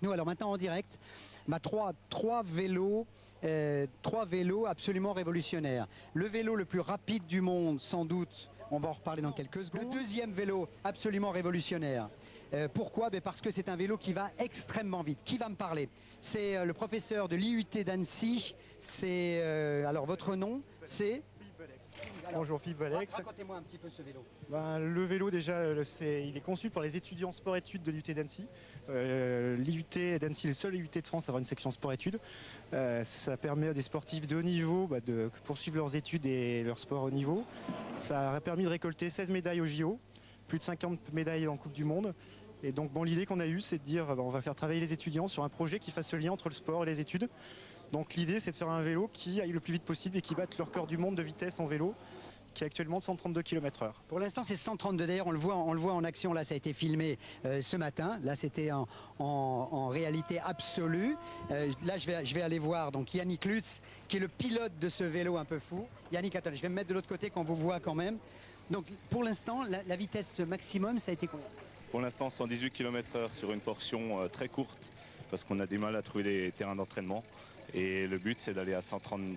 avec nous. Alors maintenant en direct, trois vélos absolument révolutionnaires. Le vélo le plus rapide du monde, sans doute, on va en reparler dans quelques secondes. Le deuxième vélo absolument révolutionnaire. Pourquoi? Parce que c'est un vélo qui va extrêmement vite. Qui va me parler? C'est le professeur de l'IUT d'Annecy. C'est alors votre nom, c'est? Bonjour Philippe Valex. Racontez-moi un petit peu ce vélo. Le vélo déjà, il est conçu par les étudiants sport-études de l'IUT d'Annecy. L'IUT d'Annecy est le seul IUT de France à avoir une section sport-études. Ça permet à des sportifs de haut niveau de poursuivre leurs études et leur sport haut niveau. Ça a permis de récolter 16 médailles au JO, plus de 50 médailles en Coupe du Monde. Et donc l'idée qu'on a eue, c'est de dire on va faire travailler les étudiants sur un projet qui fasse ce lien entre le sport et les études. Donc l'idée, c'est de faire un vélo qui aille le plus vite possible et qui batte le record du monde de vitesse en vélo, qui est actuellement de 132 km/h. Pour l'instant, c'est 132. D'ailleurs, on le voit en action. Là, ça a été filmé ce matin. Là, c'était en réalité absolue. Là, je vais aller voir donc Yannick Lutz, qui est le pilote de ce vélo un peu fou. Yannick, attendez, je vais me mettre de l'autre côté qu'on vous voit quand même. Donc, pour l'instant, la vitesse maximum, ça a été combien? Pour l'instant, 118 km/h sur une portion très courte, parce qu'on a du mal à trouver des terrains d'entraînement. Et le but, c'est d'aller à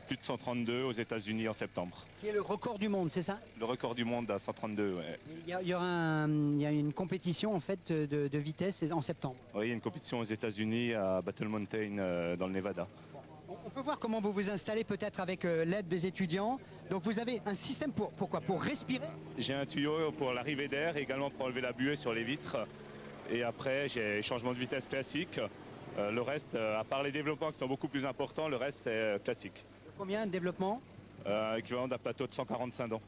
plus de 132 aux États-Unis en septembre. Qui est le record du monde, c'est ça? Le record du monde à 132, ouais. Il y a une compétition en fait de vitesse en septembre. Oui, il y a une compétition aux États-Unis à Battle Mountain dans le Nevada. On peut voir comment vous vous installez peut-être avec l'aide des étudiants. Donc vous avez un système pour quoi? Pour respirer? J'ai un tuyau pour l'arrivée d'air, également pour enlever la buée sur les vitres. Et après, j'ai changement de vitesse classique. Le reste, à part les développements qui sont beaucoup plus importants, le reste c'est classique. Combien de développement? Équivalent d'un plateau de 145 dents.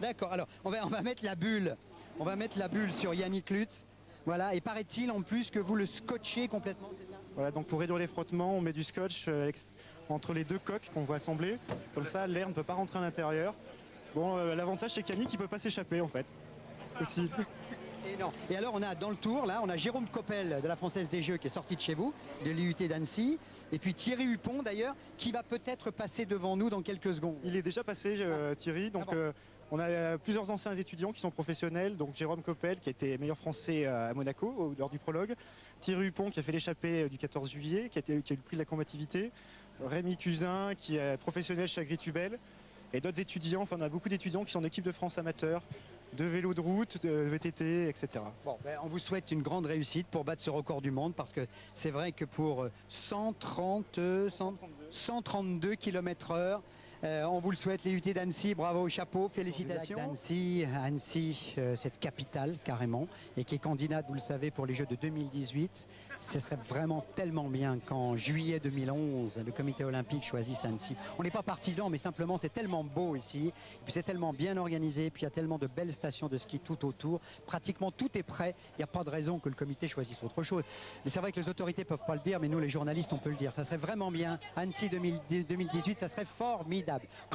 D'accord, alors on va mettre la bulle. On va mettre la bulle sur Yannick Lutz. Voilà, et paraît-il en plus que vous le scotchez complètement, c'est ça? Voilà, donc pour réduire les frottements, on met du scotch entre les deux coques qu'on va assembler. Comme ça, l'air ne peut pas rentrer à l'intérieur. Bon, l'avantage c'est qu'Yannick, il peut pas s'échapper en fait. Aussi. Et non. Et alors on a dans le tour, là, on a Jérôme Coppel de la Française des Jeux qui est sorti de chez vous, de l'IUT d'Annecy. Et puis Thierry Huppon d'ailleurs, qui va peut-être passer devant nous dans quelques secondes. Il est déjà passé, Thierry. Donc on a plusieurs anciens étudiants qui sont professionnels. Donc Jérôme Coppel qui a été meilleur français à Monaco lors du prologue. Thierry Huppon qui a fait l'échappée du 14 juillet, qui a eu le prix de la combativité. Rémi Cusin qui est professionnel chez Agritubel. Et d'autres étudiants, enfin on a beaucoup d'étudiants qui sont en équipe de France amateur, de vélo de route, de VTT, etc. Bon, on vous souhaite une grande réussite pour battre ce record du monde, parce que c'est vrai que pour 132 km/h, on vous le souhaite, les UT d'Annecy, bravo, chapeau, félicitations. Annecy, cette capitale carrément, et qui est candidate, vous le savez, pour les Jeux de 2018. Ce serait vraiment tellement bien qu'en juillet 2011, le comité olympique choisisse Annecy. On n'est pas partisans, mais simplement c'est tellement beau ici, et puis c'est tellement bien organisé, puis il y a tellement de belles stations de ski tout autour. Pratiquement tout est prêt, il n'y a pas de raison que le comité choisisse autre chose. Mais c'est vrai que les autorités ne peuvent pas le dire, mais nous les journalistes on peut le dire. Ça serait vraiment bien. Annecy 2018, ça serait formidable.